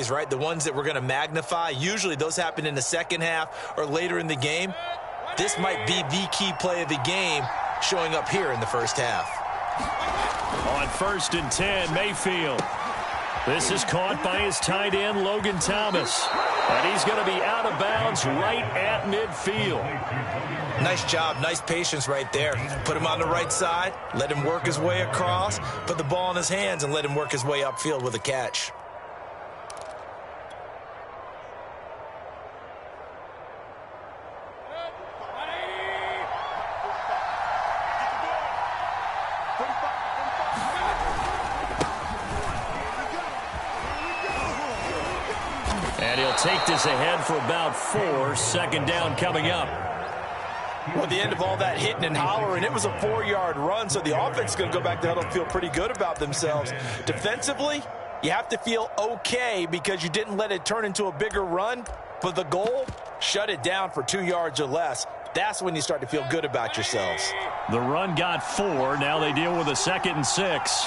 chances, right? The ones that we're going to magnify. Usually those happen in the second half or later in the game. This might be the key play of the game showing up here in the first half. On 1st and 10, Mayfield. This is caught by his tight end, Logan Thomas. And he's going to be out of bounds right at midfield. Nice job, nice patience right there. Put him on the right side, let him work his way across, put the ball in his hands, and let him work his way upfield with a catch. And he'll take this ahead for about 4. Second down coming up. Well, at the end of all that hitting and hollering, it was a 4-yard run, so the offense is going to go back to huddle and feel pretty good about themselves. Defensively, you have to feel okay because you didn't let it turn into a bigger run, but the goal, shut it down for 2 yards or less. That's when you start to feel good about yourselves. The run got 4. Now they deal with a 2nd and 6.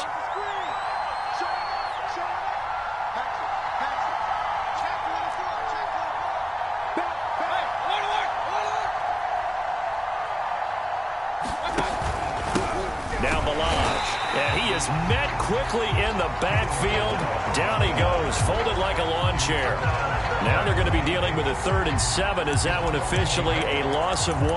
Met quickly in the backfield. Down he goes, folded like a lawn chair. Now they're going to be dealing with a 3rd and 7 as that one officially a loss of 1.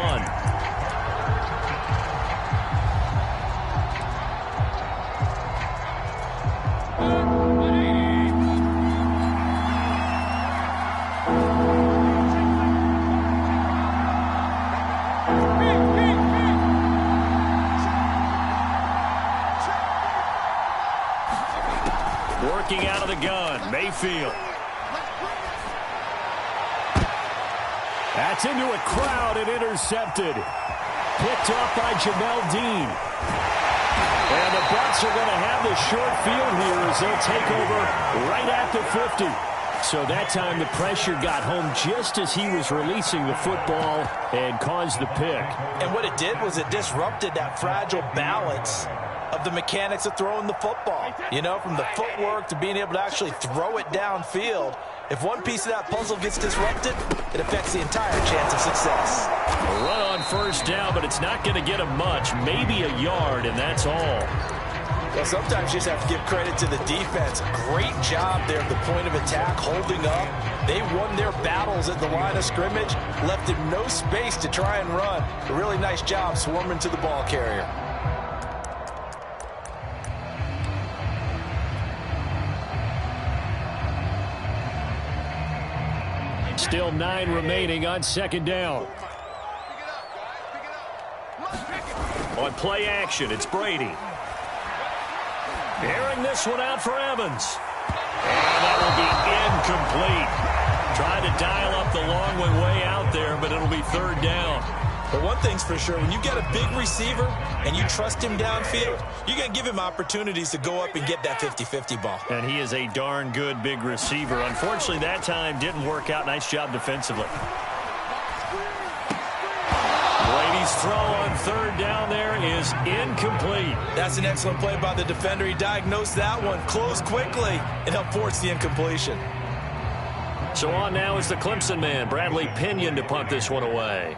Working out of the gun, Mayfield. That's into a crowd and intercepted. Picked up by Jamel Dean. And the Bucs are going to have the short field here as they'll take over right at the 50. So that time the pressure got home just as he was releasing the football and caused the pick. And what it did was it disrupted that fragile balance of the mechanics of throwing the football. You know, from the footwork to being able to actually throw it downfield. If one piece of that puzzle gets disrupted, it affects the entire chance of success. A run on 1st down, but it's not going to get him much. Maybe a yard, and that's all. Well, sometimes you just have to give credit to the defense. Great job there at the point of attack, holding up. They won their battles at the line of scrimmage, left him no space to try and run. A really nice job swarming to the ball carrier. Still 9 remaining on 2nd down. On play action, it's Brady. Airing this one out for Evans. And that will be incomplete. Trying to dial up the long way out there, but it'll be 3rd down. But one thing's for sure, when you get a big receiver and you trust him downfield, you're going to give him opportunities to go up and get that 50-50 ball. And he is a darn good big receiver. Unfortunately, that time didn't work out. Nice job defensively. Brady's throw on 3rd down there is incomplete. That's an excellent play by the defender. He diagnosed that one, closed quickly, and helped force the incompletion. So on now is the Clemson man, Bradley Pinion, to punt this one away.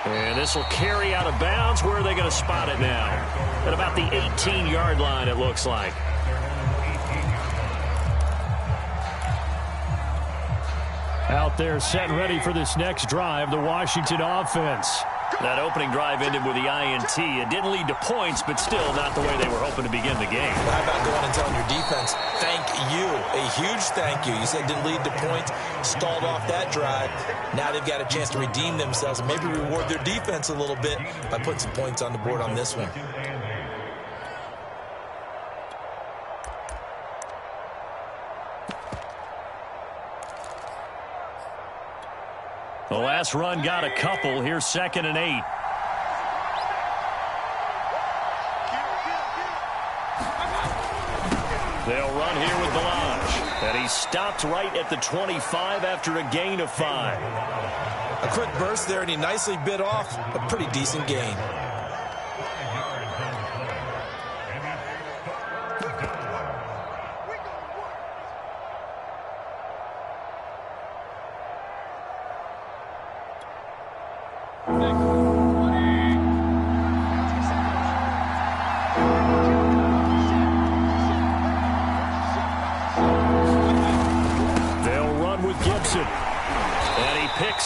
And this will carry out of bounds. Where are they going to spot it now? At about the 18-yard line, it looks like. Out there set and ready for this next drive, the Washington offense. That opening drive ended with the INT. It didn't lead to points, but still not the way they were hoping to begin the game. Well, how about going and telling your defense, thank you, a huge thank you. You said it didn't lead to points, stalled off that drive. Now they've got a chance to redeem themselves and maybe reward their defense a little bit by putting some points on the board on this one. The last run got a couple. Here's 2nd and 8. They'll run here with Balaj. And he stopped right at the 25 after a gain of 5. A quick burst there, and he nicely bit off a pretty decent gain.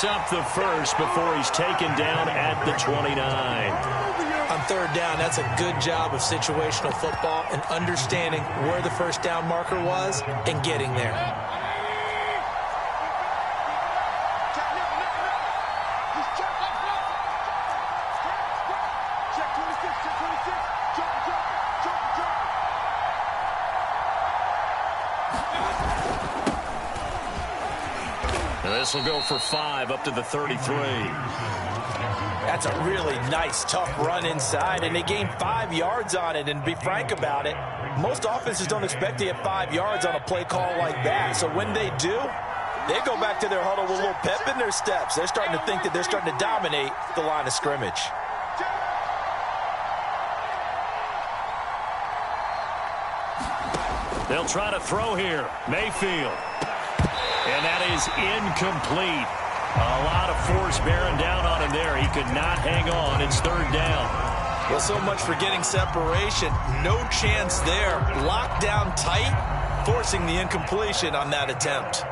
Up the first before he's taken down at the 29. On third down, that's a good job of situational football and understanding where the first down marker was and getting there. This will go for 5 up to the 33. That's a really nice, tough run inside, and they gained 5 yards on it. And to be frank about it, most offenses don't expect to get 5 yards on a play call like that. So when they do, they go back to their huddle with a little pep in their steps. They're starting to think that they're starting to dominate the line of scrimmage. They'll try to throw here. Mayfield. And that is incomplete. A lot of force bearing down on him there. He could not hang on. It's third down. Well, so much for getting separation. No chance there. Locked down tight, forcing the incompletion on that attempt.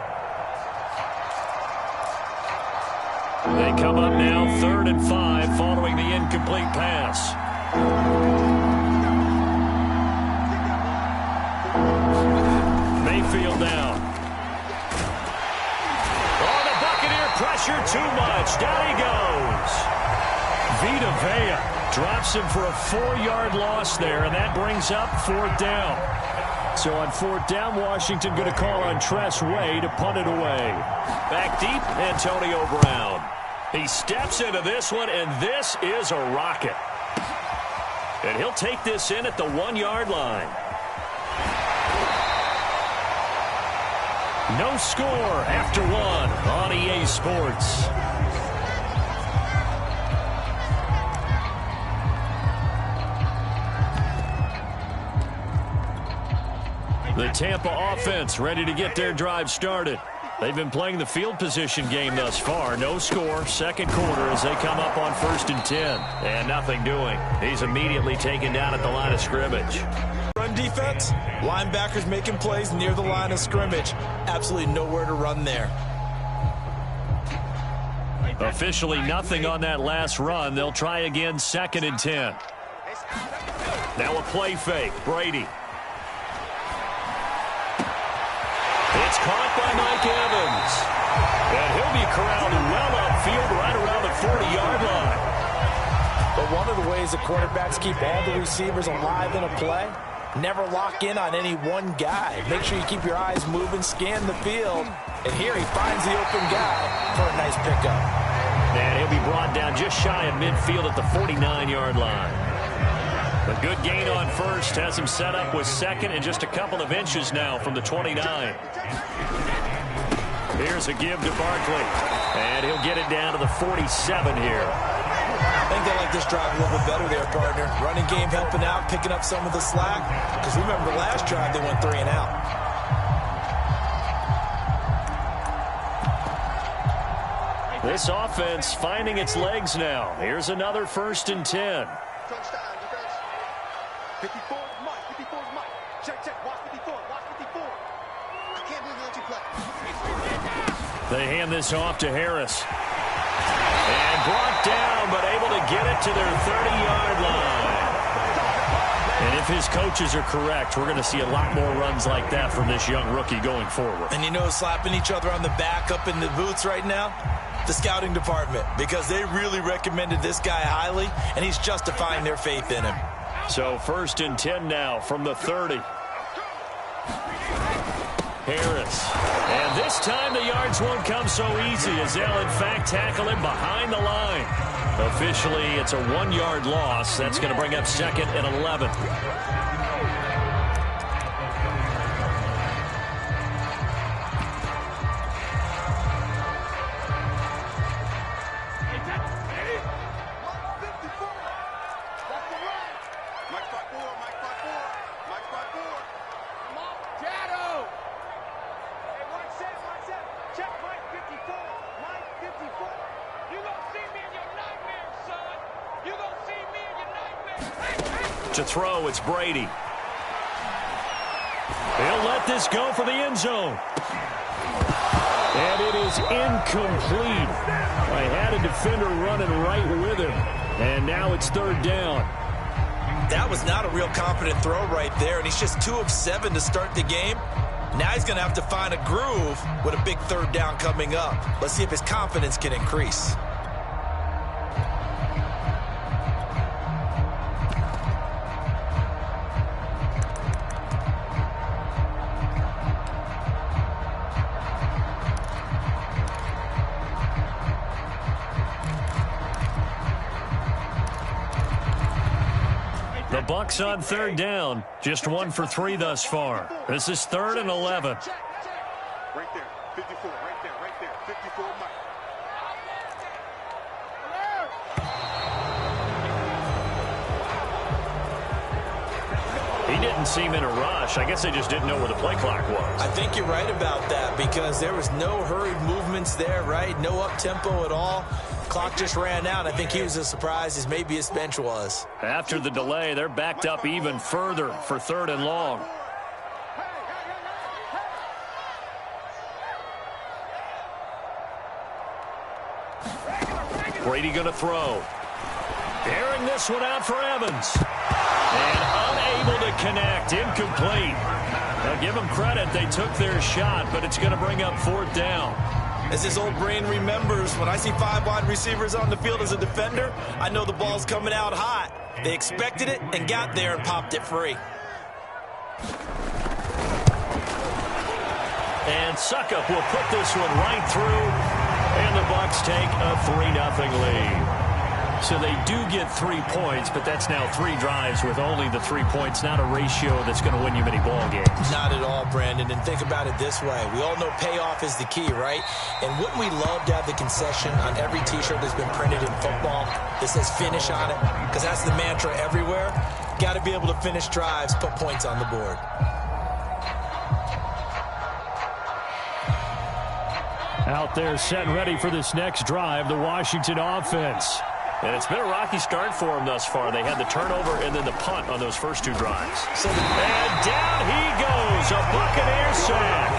They come up now 3rd and 5 following the incomplete pass. Mayfield down. Pressure too much. Down he goes. Vita Vea drops him for a 4-yard loss there, and that brings up 4th down. So on 4th down, Washington going to call on Tress Way to punt it away. Back deep, Antonio Brown. He steps into this one, and this is a rocket. And he'll take this in at the 1-yard line. No score after 1 on EA Sports. The Tampa offense ready to get their drive started. They've been playing the field position game thus far. No score, second quarter as they come up on 1st and 10. And nothing doing. He's immediately taken down at the line of scrimmage. Run defense, linebackers making plays near the line of scrimmage. Absolutely nowhere to run there. Officially nothing on that last run. They'll try again 2nd and 10. Now a play fake. Brady. It's caught by Mike Evans. And he'll be corralled well upfield right around the 40-yard line. But one of the ways the quarterbacks keep all the receivers alive in a play, never lock in on any one guy. Make sure you keep your eyes moving, scan the field. And here he finds the open guy for a nice pickup. And he'll be brought down just shy of midfield at the 49-yard line. A good gain on first has him set up with 2nd and just a couple of inches now from the 29. Here's a give to Barkley. And he'll get it down to the 47 here. I think they like this drive a little bit better there, partner. Running game helping out, picking up some of the slack. Because remember, the last drive they went 3 and out. This offense finding its legs now. Here's another 1st and 10. 54, Mike. 54, Mike. Check. Watch 54. Watch 54. I can't believe that you play. They hand this off to Harris. And brought down, but able to get it to their 30-yard line. And if his coaches are correct, we're going to see a lot more runs like that from this young rookie going forward. And you know, slapping each other on the back up in the booths right now? The scouting department, because they really recommended this guy highly, and he's justifying their faith in him. So 1st and 10 now from the 30. Harris. And this time the yards won't come so easy as they'll in fact tackle him behind the line. Officially, it's a 1-yard loss. That's going to bring up 2nd and 11. To throw, it's Brady. He'll let this go for the end zone. And it is incomplete. I had a defender running right with him. And now it's third down. That was not a real confident throw right there, and he's just 2 of 7 to start the game. Now he's going to have to find a groove with a big third down coming up. Let's see if his confidence can increase. The Bucs on third down. Just 1 for 3 thus far. This is 3rd and 11. Right there, 54, right there, 54 Mike. He didn't seem in a rush. I guess they just didn't know where the play clock was. I think you're right about that because there was no hurried movements there, right? No up-tempo at all. Clock just ran out. I think he was as surprised as maybe his bench was. After the delay, they're backed up even further for 3rd and long. Brady going to throw. Airing this one out for Evans. And unable to connect. Incomplete. Now give them credit. They took their shot, but it's going to bring up 4th down. As his old brain remembers, when I see 5 wide receivers on the field as a defender, I know the ball's coming out hot. They expected it and got there and popped it free. And Suckup will put this one right through, and the Bucs take a 3-0 lead. So they do get 3 points, but that's now 3 drives with only the 3 points, not a ratio that's going to win you many ball games. Not at all, Brandon. And think about it this way. We all know payoff is the key, right? And wouldn't we love to have the concession on every T-shirt that's been printed in football that says finish on it? Because that's the mantra everywhere. Got to be able to finish drives, put points on the board. Out there set and ready for this next drive, the Washington offense. And it's been a rocky start for them thus far. They had the turnover and then the punt on those first 2 drives. And down he goes, a Buccaneer sack.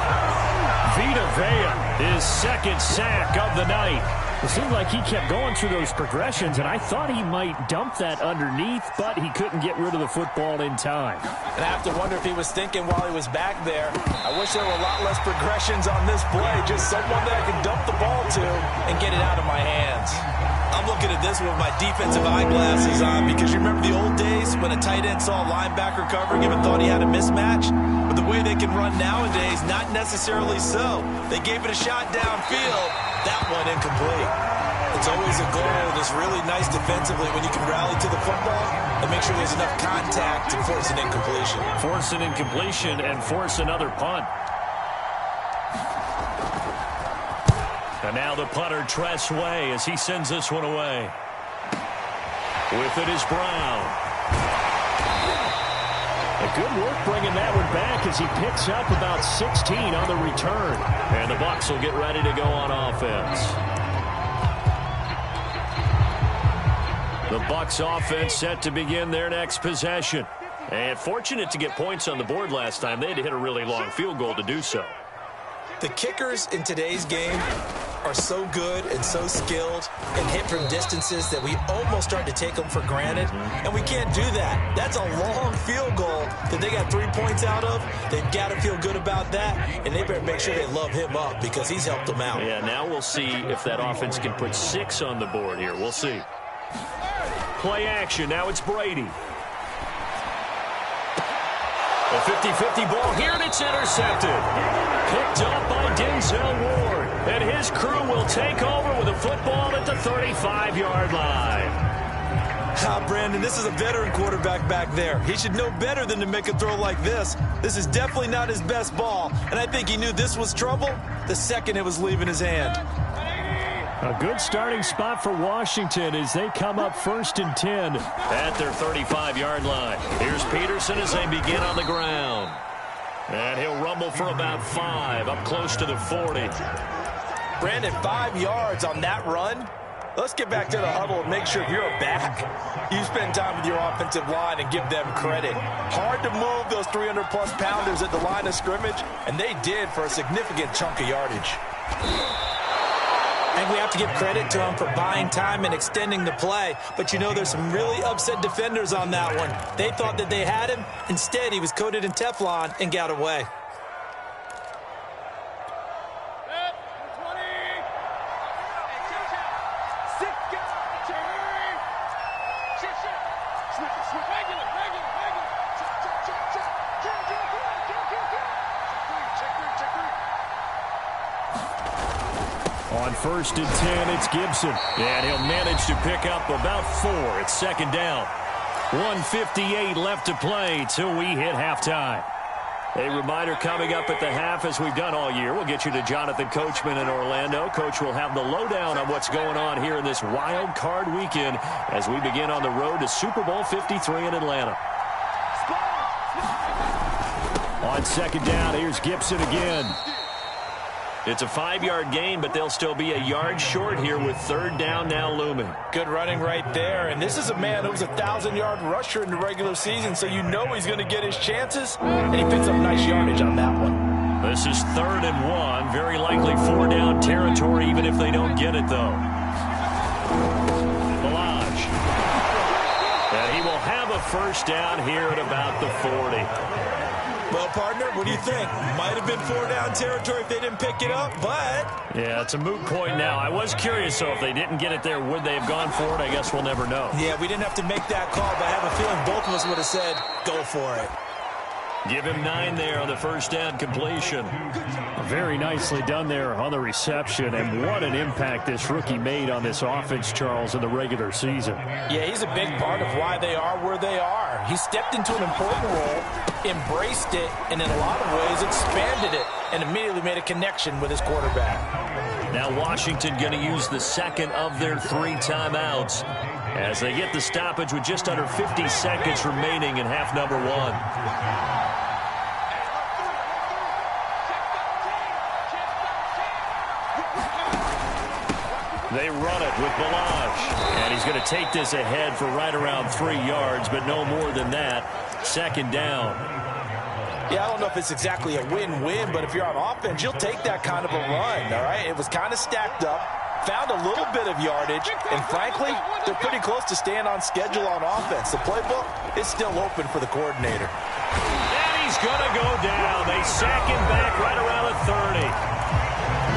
Vita Vea, his 2nd sack of the night. It seemed like he kept going through those progressions, and I thought he might dump that underneath, but he couldn't get rid of the football in time. And I have to wonder if he was thinking while he was back there, I wish there were a lot less progressions on this play, just someone that I could dump the ball to and get it out of my hands. I'm looking at this with my defensive eyeglasses on because you remember the old days when a tight end saw a linebacker covering him and thought he had a mismatch? But the way they can run nowadays, not necessarily so. They gave it a shot downfield. That one incomplete. It's always a goal that's really nice defensively when you can rally to the football and make sure there's enough contact to force an incompletion. Force an incompletion and force another punt. And now the punter, Tress Way, as he sends this one away. With it is Brown. A good work bringing that one back as he picks up about 16 on the return. And the Bucs will get ready to go on offense. The Bucs offense set to begin their next possession. And fortunate to get points on the board last time. They had to hit a really long field goal to do so. The kickers in today's game are so good and so skilled and hit from distances that we almost start to take them for granted, and we can't do that. That's a long field goal that they got 3 points out of. They've got to feel good about that, and they better make sure they love him up because he's helped them out. Yeah, now we'll see if that offense can put 6 on the board here. We'll see. Play action. Now it's Brady. A 50-50 ball here, and it's intercepted. Picked up by Denzel Ward. And his crew will take over with a football at the 35-yard line. Brandon, this is a veteran quarterback back there. He should know better than to make a throw like this. This is definitely not his best ball, and I think he knew this was trouble the second it was leaving his hand. A good starting spot for Washington as they come up 1st and 10. At their 35-yard line. Here's Peterson as they begin on the ground. And he'll rumble for about 5, up close to the 40. Brandon, 5 yards on that run. Let's get back to the huddle and make sure if you're a back, you spend time with your offensive line and give them credit. Hard to move those 300-plus pounders at the line of scrimmage, and they did for a significant chunk of yardage. And we have to give credit to him for buying time and extending the play. But, you know, there's some really upset defenders on that one. They thought that they had him. Instead, he was coated in Teflon and got away. On 1st and 10, it's Gibson. And he'll manage to pick up about 4. It's 2nd down. 1:58 left to play till we hit halftime. A reminder coming up at the half, as we've done all year. We'll get you to Jonathan Coachman in Orlando. Coach will have the lowdown on what's going on here in this wild card weekend as we begin on the road to Super Bowl 53 in Atlanta. On 2nd down, here's Gibson again. It's a 5-yard gain, but they'll still be a yard short here with 3rd down now looming. Good running right there. And this is a man who was a 1,000-yard rusher in the regular season, so you know he's going to get his chances. And he picks up nice yardage on that one. This is 3rd and 1. Very likely 4-down territory, even if they don't get it, though. Balaj. And he will have a 1st down here at about the 40. Well, partner, what do you think? Might have been 4-down territory if they didn't pick it up, but... Yeah, it's a moot point now. I was curious, though, if they didn't get it there, would they have gone for it? I guess we'll never know. Yeah, we didn't have to make that call, but I have a feeling both of us would have said, go for it. Give him 9 there on the 1st down completion. Very nicely done there on the reception, and what an impact this rookie made on this offense, Charles, in the regular season. Yeah, he's a big part of why they are where they are. He stepped into an important role, embraced it, and in a lot of ways expanded it, and immediately made a connection with his quarterback. Now Washington going to use the 2nd of their 3 timeouts as they get the stoppage with just under 50 seconds remaining in half number 1. They run it with Balaj. And he's going to take this ahead for right around 3 yards, but no more than that. 2nd down. Yeah, I don't know if it's exactly a win-win, but if you're on offense, you'll take that kind of a run, all right? It was kind of stacked up, found a little bit of yardage, and frankly, they're pretty close to staying on schedule on offense. The playbook is still open for the coordinator. And he's going to go down. They sack him back right around the 30.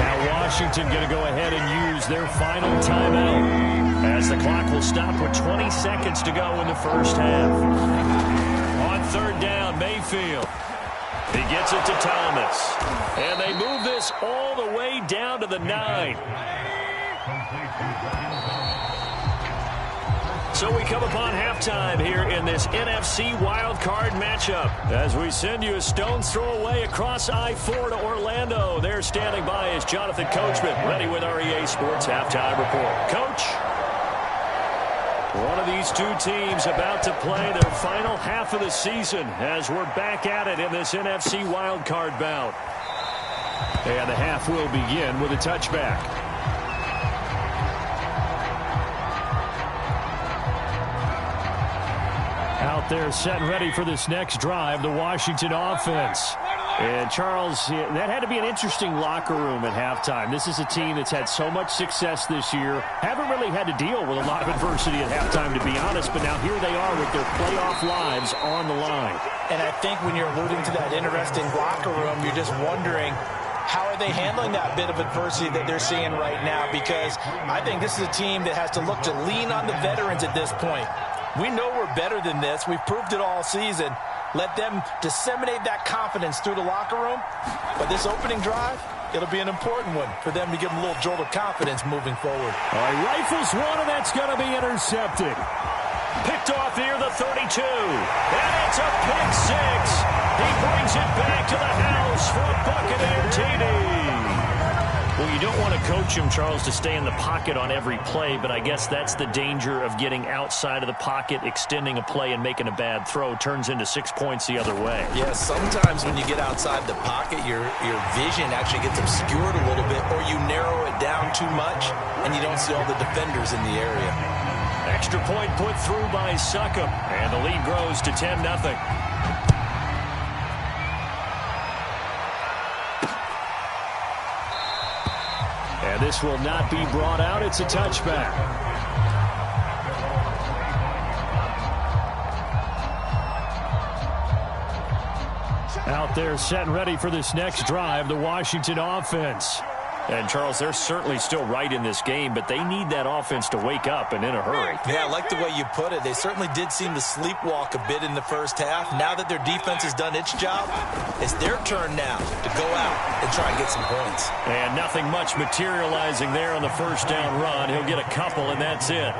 Now Washington going to go ahead and use their final timeout as the clock will stop with 20 seconds to go in the 1st half. On 3rd down, Mayfield. He gets it to Thomas. And they move this all the way down to the 9. So we come upon halftime here in this NFC wildcard matchup as we send you a stone's throw away across I-4 to Orlando. There standing by is Jonathan Coachman, ready with our EA Sports Halftime Report. Coach? One of these 2 teams about to play their final half of the season as we're back at it in this NFC wildcard bout. And the half will begin with a touchback. Out there set and ready for this next drive, the Washington offense. And, Charles, that had to be an interesting locker room at halftime. This is a team that's had so much success this year. Haven't really had to deal with a lot of adversity at halftime, to be honest, but now here they are with their playoff lives on the line. And I think when you're alluding to that interesting locker room, you're just wondering, how are they handling that bit of adversity that they're seeing right now? Because I think this is a team that has to look to lean on the veterans at this point. We know we're better than this. We've proved it all season. Let them disseminate that confidence through the locker room. But this opening drive, it'll be an important one for them to give them a little jolt of confidence moving forward. All right, rifles one, and that's going to be intercepted. Picked off near the 32. And it's a pick 6. He brings it back to the house for a Buccaneer TD. Well, you don't want to coach him, Charles, to stay in the pocket on every play, but I guess that's the danger of getting outside of the pocket, extending a play, and making a bad throw. Turns into 6 points the other way. Yeah, sometimes when you get outside the pocket, your vision actually gets obscured a little bit, or you narrow it down too much, and you don't see all the defenders in the area. Extra point put through by Succop, and the lead grows to 10-0. And this will not be brought out. It's a touchback. Out there set and ready for this next drive, the Washington offense. And, Charles, they're certainly still right in this game, but they need that offense to wake up and in a hurry. Yeah, I like the way you put it. They certainly did seem to sleepwalk a bit in the first half. Now that their defense has done its job, it's their turn now to go out and try and get some points. And nothing much materializing there on the first down run. He'll get a couple, and that's it.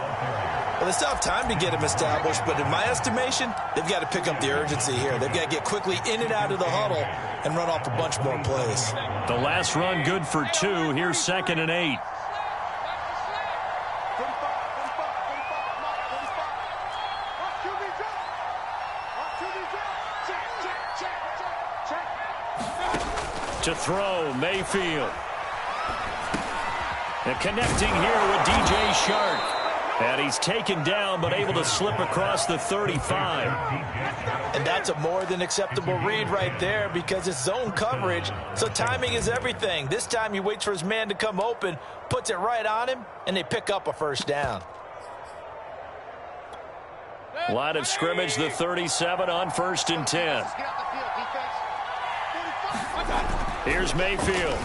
Well, they still have time to get him established, but in my estimation, they've got to pick up the urgency here. They've got to get quickly in and out of the huddle and run off a bunch more plays. The last run good for 2. Here's 2nd and 8. To throw, Mayfield. And connecting here with DJ Shark. And he's taken down, but able to slip across the 35. And that's a more than acceptable read right there because it's zone coverage, so timing is everything. This time he waits for his man to come open, puts it right on him, and they pick up a first down. Line of scrimmage, the 37 on 1st and 10. Here's Mayfield.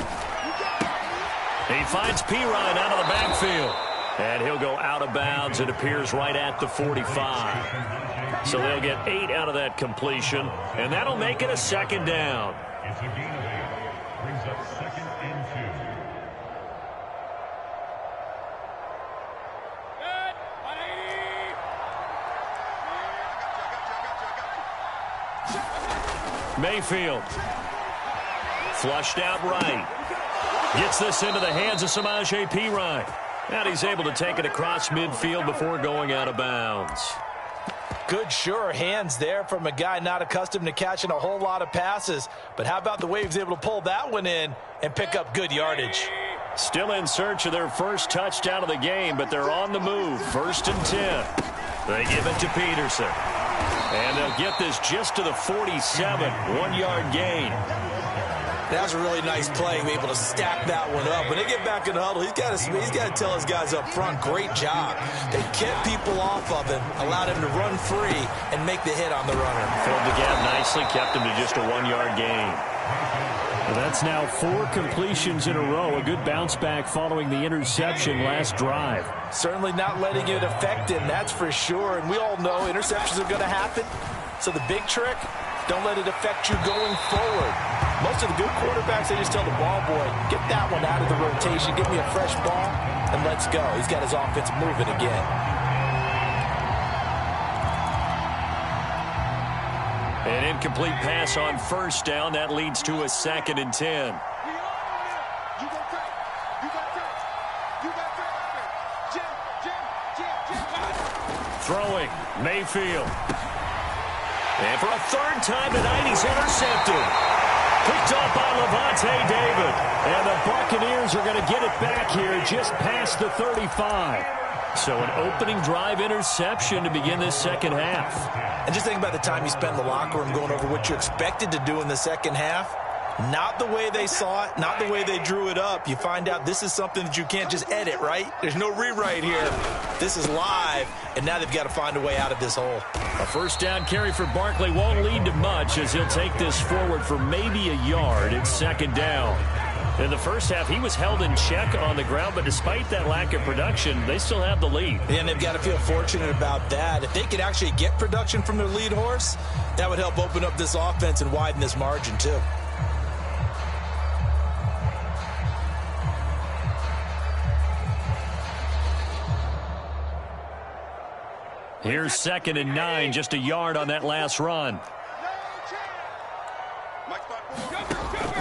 He finds Pirine out of the backfield. And he'll go out of bounds. It appears right at the 45. So they'll get 8 out of that completion, and that'll make it a 2nd down. Brings up 2nd and 2. Mayfield. Flushed out right. Gets this into the hands of Samaje Perine. And he's able to take it across midfield before going out of bounds. Good, sure hands there from a guy not accustomed to catching a whole lot of passes. But how about the way he was able to pull that one in and pick up good yardage? Still in search of their first touchdown of the game, but they're on the move. 1st and 10. They give it to Peterson. And they'll get this just to the 47. 1-yard gain. That was a really nice play, able to stack that one up. When they get back in the huddle, he's got to tell his guys up front, great job. They kept people off of him, allowed him to run free, and make the hit on the runner. Filled the gap nicely, kept him to just a 1-yard gain. Well, that's now 4 completions in a row. A good bounce back following the interception last drive. Certainly not letting it affect him, that's for sure. And we all know interceptions are going to happen. So the big trick, don't let it affect you going forward. Most of the good quarterbacks, they just tell the ball boy, get that one out of the rotation, give me a fresh ball, and let's go. He's got his offense moving again. An incomplete pass on 1st down. That leads to a 2nd and 10. Throwing, Mayfield. And for a 3rd time tonight, he's intercepted. Picked off by Levante David. And the Buccaneers are going to get it back here just past the 35. So an opening drive interception to begin this 2nd half. And just think about the time you spent in the locker room going over what you expected to do in the 2nd half. Not the way they saw it, not the way they drew it up. You find out this is something that you can't just edit, right? There's no rewrite here. This is live, and now they've got to find a way out of this hole. A 1st down carry for Barkley won't lead to much as he'll take this forward for maybe a yard. It's 2nd down. In the first half, he was held in check on the ground, but despite that lack of production, they still have the lead. And they've got to feel fortunate about that. If they could actually get production from their lead horse, that would help open up this offense and widen this margin too. Here's 2nd and 9, just a yard on that last run.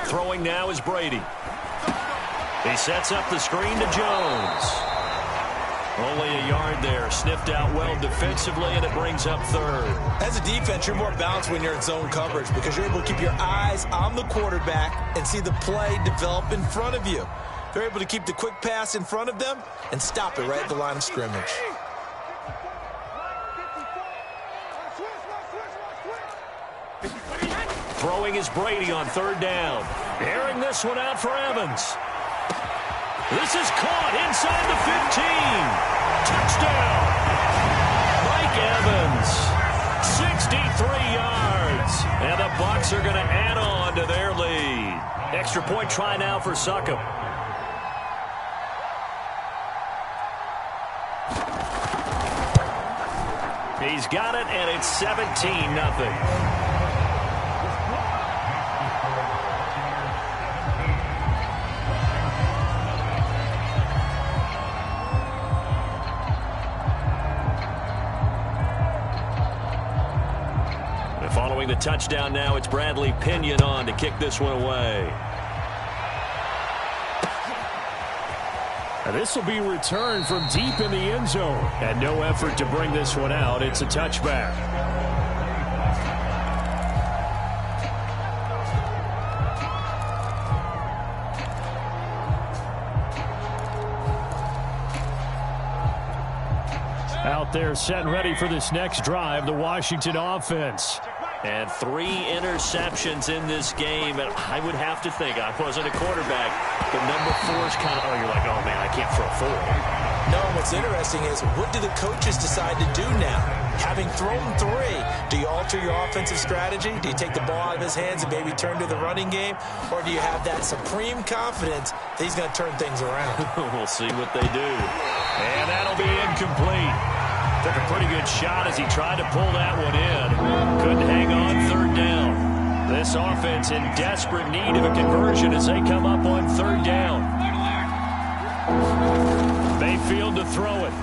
Throwing now is Brady. He sets up the screen to Jones. Only a yard there. Sniffed out well defensively, and it brings up third. As a defense, you're more balanced when you're in zone coverage because you're able to keep your eyes on the quarterback and see the play develop in front of you. They're able to keep the quick pass in front of them and stop it right at the line of scrimmage. Throwing is Brady on third down. Airing this one out for Evans. This is caught inside the 15. Touchdown. Mike Evans. 63 yards. And the Bucs are going to add on to their lead. Extra point try now for Succop. He's got it, and it's 17-0. Following the touchdown now, it's Bradley Pinion on to kick this one away. And this will be returned from deep in the end zone. And no effort to bring this one out. It's a touchback. Out there set and ready for this next drive, the Washington offense. And 3 interceptions in this game. And I would have to think, I wasn't a quarterback, but number 4 is kind of, oh, you're like, oh, man, I can't throw 4. No, what's interesting is what do the coaches decide to do now? Having thrown 3, do you alter your offensive strategy? Do you take the ball out of his hands and maybe turn to the running game? Or do you have that supreme confidence that he's going to turn things around? We'll see what they do. And that'll be incomplete. Took a pretty good shot as he tried to pull that one in. Couldn't hang on third down. This offense in desperate need of a conversion as they come up on third down. Mayfield to throw it.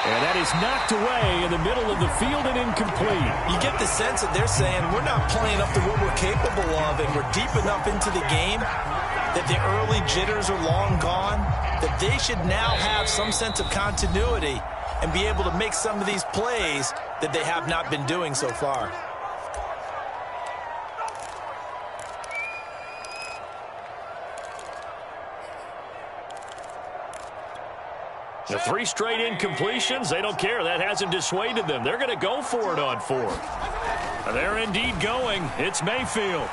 And that is knocked away in the middle of the field and incomplete. You get the sense that they're saying we're not playing up to what we're capable of and we're deep enough into the game that the early jitters are long gone, that they should now have some sense of continuity and be able to make some of these plays that they have not been doing so far. The 3 straight incompletions, they don't care. That hasn't dissuaded them. They're going to go for it on 4. They're indeed going. It's Mayfield.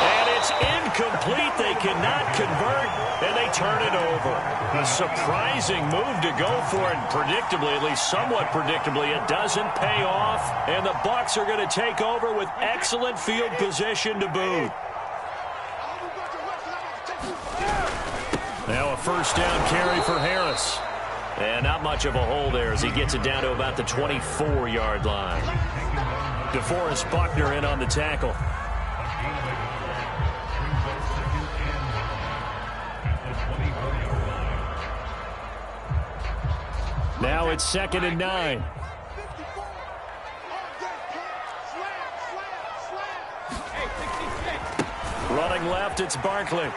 And it's incomplete. They cannot convert, and they turn it over. A surprising move to go for it, and predictably, at least somewhat predictably, it doesn't pay off. And the Bucs are going to take over with excellent field position to boot. Now a first down carry for Harris. And not much of a hole there as he gets it down to about the 24-yard line. DeForest Buckner in on the tackle. Now it's 2nd and 9. Running left, it's Barkley.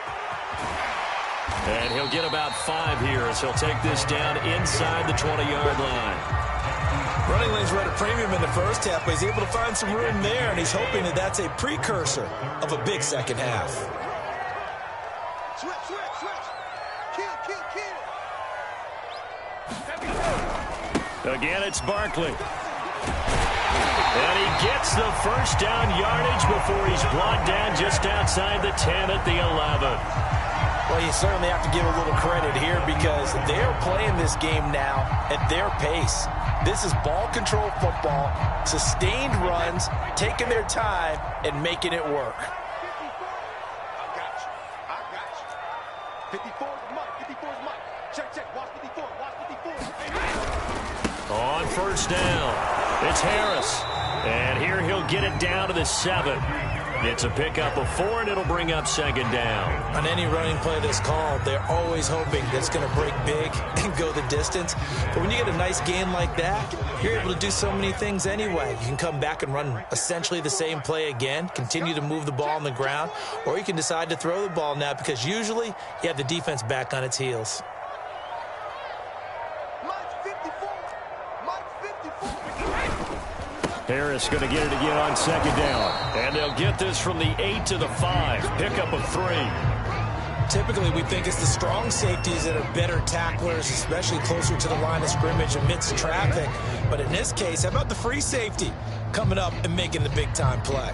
And he'll get about 5 here as he'll take this down inside the 20-yard line. Running lanes were at a premium in the first half, but he's able to find some room there, and he's hoping that that's a precursor of a big second half. Switch. Kill. Again, it's Barkley. And he gets the first down yardage before he's brought down just outside the 10 at the 11. Well, you certainly have to give a little credit here because they're playing this game now at their pace. This is ball control football, sustained runs, taking their time, and making it work. I got you. 54 is Mike. Check. Watch 54. On first down, it's Harris. And here he'll get it down to the 7. It's a pickup of 4, and it'll bring up second down. On any running play that's called, they're always hoping that it's going to break big and go the distance. But when you get a nice gain like that, you're able to do so many things anyway. You can come back and run essentially the same play again, continue to move the ball on the ground, or you can decide to throw the ball now because usually you have the defense back on its heels. Harris going to get it again on second down. And they'll get this from the 8 to the 5. Pickup of 3. Typically, we think it's the strong safeties that are better tacklers, especially closer to the line of scrimmage amidst traffic. But in this case, how about the free safety coming up and making the big-time play?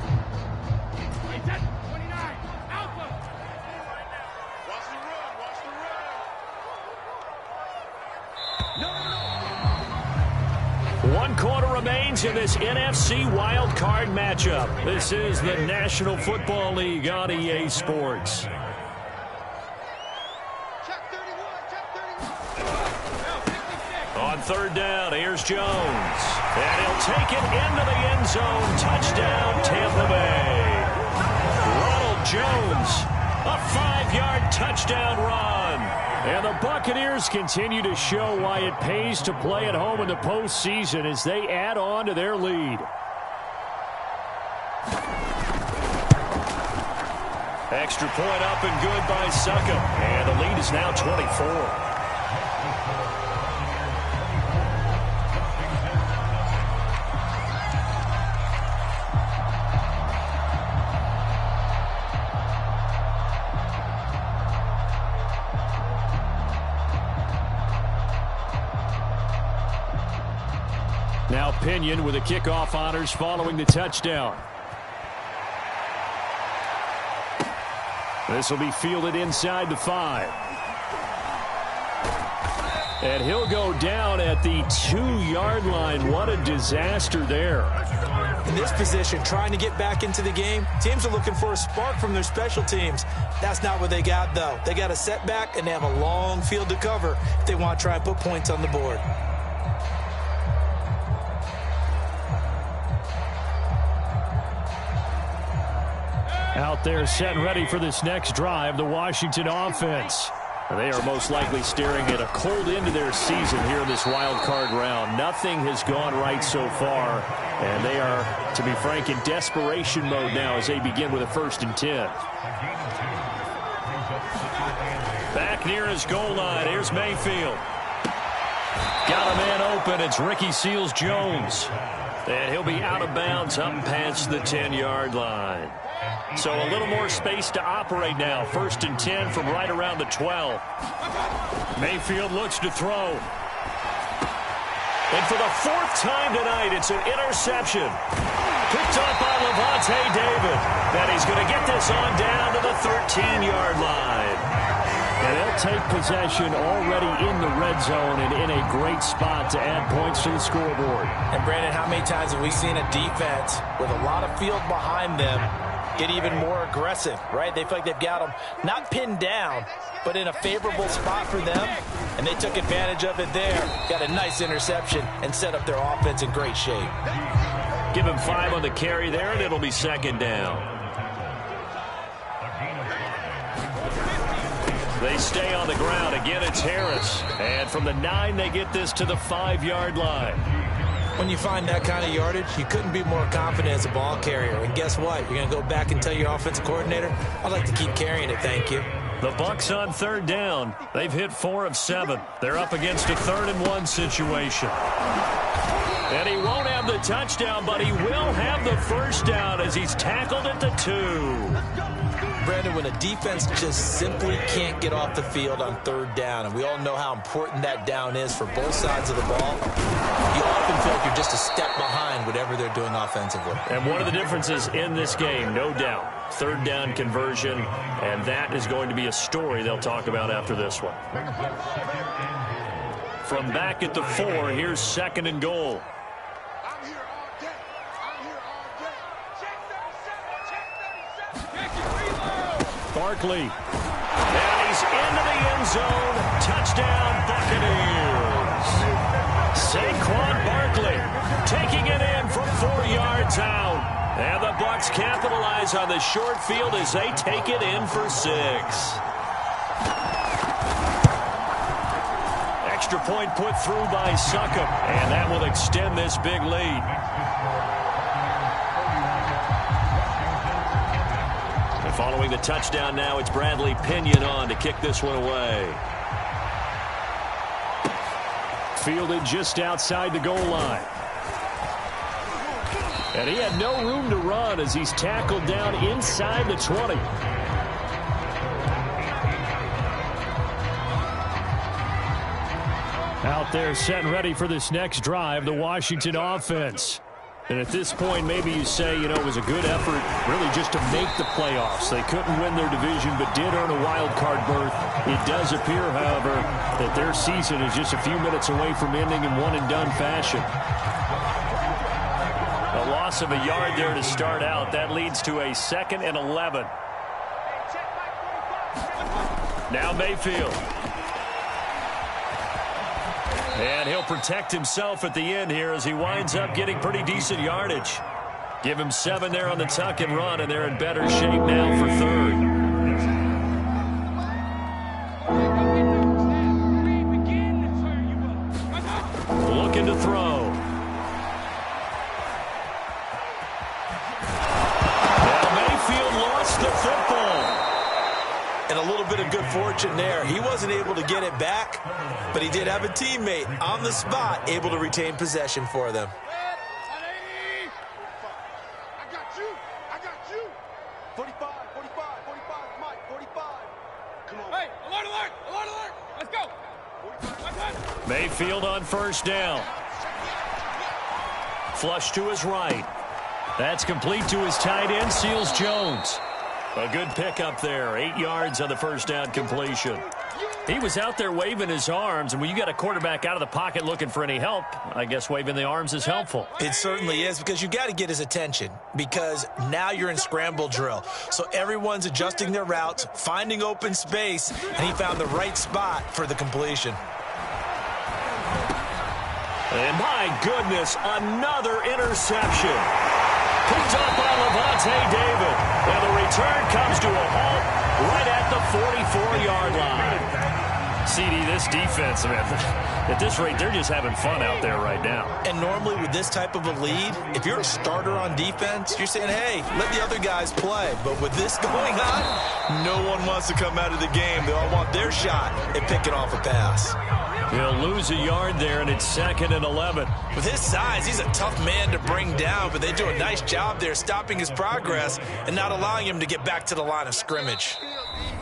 One quarter remains in this NFC wild card matchup. This is the National Football League on EA Sports. On third down, here's Jones. And he'll take it into the end zone. Touchdown, Tampa Bay. Ronald Jones, a 5-yard touchdown run. And the Buccaneers continue to show why it pays to play at home in the postseason as they add on to their lead. Extra point up and good by Succop. And the lead is now 24. Now Pinion with the kickoff honors following the touchdown. This will be fielded inside the 5. And he'll go down at the 2-yard line. What a disaster there. In this position, trying to get back into the game, teams are looking for a spark from their special teams. That's not what they got, though. They got a setback, and they have a long field to cover if they want to try and put points on the board. Out there set and ready for this next drive, the Washington offense. They are most likely staring at a cold end to their season here in this wild card round. Nothing has gone right so far, and they are, to be frank, in desperation mode now as they begin with a 1st and 10. Back near his goal line, here's Mayfield. Got a man open, it's Ricky Seals-Jones. And he'll be out of bounds up past the 10-yard line. So a little more space to operate now. 1st and 10 from right around the 12. Mayfield looks to throw. And for the 4th time tonight, it's an interception. Picked up by Levante David. And he's going to get this on down to the 13-yard line. And they'll take possession already in the red zone and in a great spot to add points to the scoreboard. And, Brandon, how many times have we seen a defense with a lot of field behind them get even more aggressive, right? They feel like they've got them not pinned down, but in a favorable spot for them, and they took advantage of it there. Got a nice interception and set up their offense in great shape. Give him 5 on the carry there, and it'll be 2nd down. They stay on the ground. Again, it's Harris. And from the 9, they get this to the 5-yard line. When you find that kind of yardage, you couldn't be more confident as a ball carrier. And guess what? You're going to go back and tell your offensive coordinator, I'd like to keep carrying it, thank you. The Bucs on 3rd down. They've hit 4 of 7. They're up against a 3rd and 1 situation. And he won't have the touchdown, but he will have the 1st down as he's tackled at the 2. Brandon, when a defense just simply can't get off the field on 3rd down, and we all know how important that down is for both sides of the ball, you often feel like you're just a step behind whatever they're doing offensively. And one of the differences in this game, no doubt, 3rd down conversion, and that is going to be a story they'll talk about after this one. From back at the 4, here's 2nd and goal. Barkley. And he's into the end zone. Touchdown, Buccaneers. Saquon Barkley taking it in from 4 yards out. And the Bucs capitalize on the short field as they take it in for 6. Extra point put through by Succop, and that will extend this big lead. And following the touchdown now, it's Bradley Pinion on to kick this one away. Fielded just outside the goal line. And he had no room to run as he's tackled down inside the 20. Out there set and ready for this next drive, the Washington offense. And at this point, maybe you say, you know, it was a good effort really just to make the playoffs. They couldn't win their division but did earn a wild card berth. It does appear, however, that their season is just a few minutes away from ending in one-and-done fashion. A loss of a yard there to start out. That leads to a 2nd and 11. Now Mayfield. And he'll protect himself at the end here as he winds up getting pretty decent yardage. Give him 7 there on the tuck and run, and they're in better shape now for 3rd. Looking to throw. And a little bit of good fortune there. He wasn't able to get it back, but he did have a teammate on the spot able to retain possession for them. I got you. 45, Mike, 45. Come on. Hey, alert. Let's go. 45. Mayfield on 1st down. Flush to his right. That's complete to his tight end, Seals Jones. A good pickup there. 8 yards on the 1st down completion. He was out there waving his arms, and when you got a quarterback out of the pocket looking for any help, I guess waving the arms is helpful. It certainly is, because you got to get his attention, because now you're in scramble drill. So everyone's adjusting their routes, finding open space, and he found the right spot for the completion. And my goodness, another interception. Picked up by Levante David. And the return comes to a halt right at the 44-yard line. CD, this defense, man, at this rate, they're just having fun out there right now. And normally with this type of a lead, if you're a starter on defense, you're saying, hey, let the other guys play. But with this going on, no one wants to come out of the game. They all want their shot at picking off a pass. He'll lose a yard there, and it's 2nd and 11. With his size, he's a tough man to bring down, but they do a nice job there stopping his progress and not allowing him to get back to the line of scrimmage.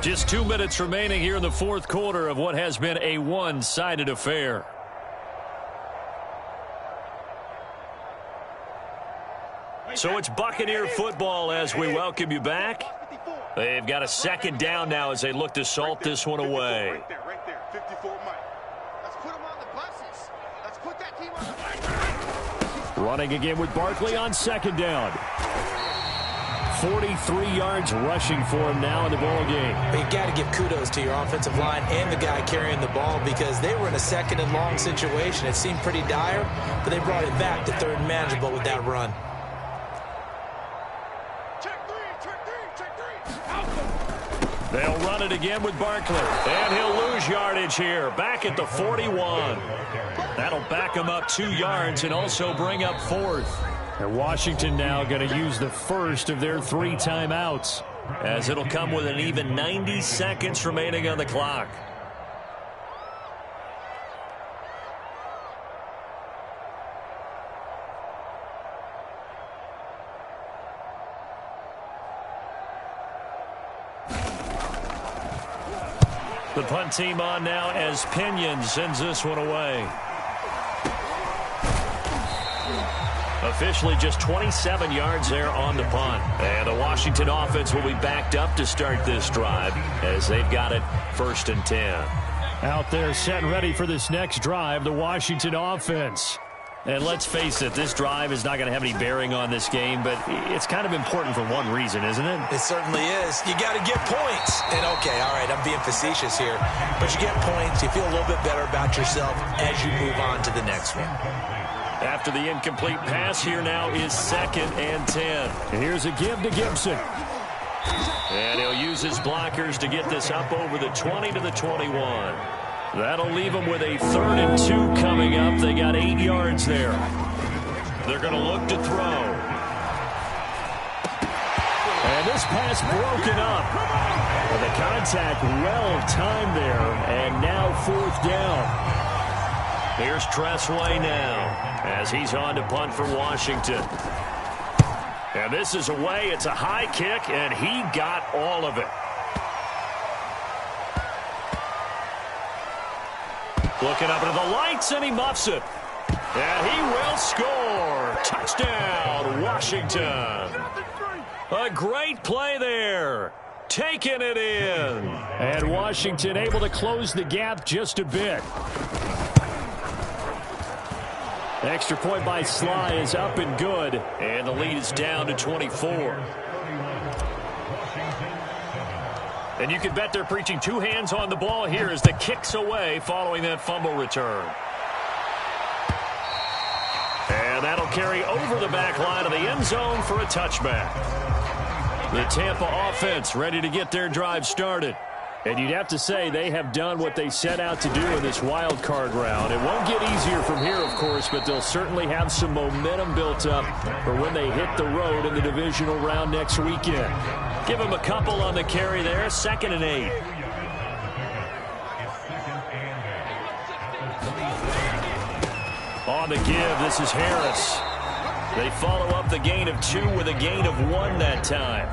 Just 2 minutes remaining here in the 4th quarter of what has been a one-sided affair. So it's Buccaneer football as we welcome you back. They've got a 2nd down now as they look to salt this one away. Right there, 54 Mike. Let's put him on the buses. Let's put that team on the buses. Running again with Barkley on 2nd down. 43 yards rushing for him now in the ball game. But you got to give kudos to your offensive line and the guy carrying the ball, because they were in a 2nd and long situation. It seemed pretty dire, but they brought it back to 3rd and manageable with that run. They'll run it again with Barkley. And he'll lose yardage here. Back at the 41. That'll back him up 2 yards and also bring up 4th. And Washington now going to use the first of their 3 timeouts, as it'll come with an even 90 seconds remaining on the clock. The punt team on now as Pinion sends this one away. Officially just 27 yards there on the punt. And the Washington offense will be backed up to start this drive as they've got it 1st and 10. Out there set and ready for this next drive, the Washington offense. And let's face it, this drive is not going to have any bearing on this game, but it's kind of important for one reason, isn't it? It certainly is. You got to get points. And, okay, all right, I'm being facetious here. But you get points, you feel a little bit better about yourself as you move on to the next one. After the incomplete pass, here now is 2nd and 10. And here's a give to Gibson. And he'll use his blockers to get this up over the 20 to the 21. That'll leave them with a 3rd and 2 coming up. They got 8 yards there. They're going to look to throw. And this pass broken up. Well, the contact well timed there. And now 4th down. Here's Tressway now as he's on to punt for Washington. And this is away. It's a high kick, and he got all of it. Looking up into the lights, and he muffs it. And he will score. Touchdown, Washington. A great play there. Taking it in. And Washington able to close the gap just a bit. Extra point by Sly is up and good. And the lead is down to 24. And you can bet they're preaching 2 hands on the ball here as the kick's away following that fumble return. And that'll carry over the back line of the end zone for a touchback. The Tampa offense ready to get their drive started. And you'd have to say they have done what they set out to do in this wild card round. It won't get easier from here, of course, but they'll certainly have some momentum built up for when they hit the road in the divisional round next weekend. Give them a couple on the carry there. 2nd and 8. On the give, this is Harris. They follow up the gain of 2 with a gain of 1 that time.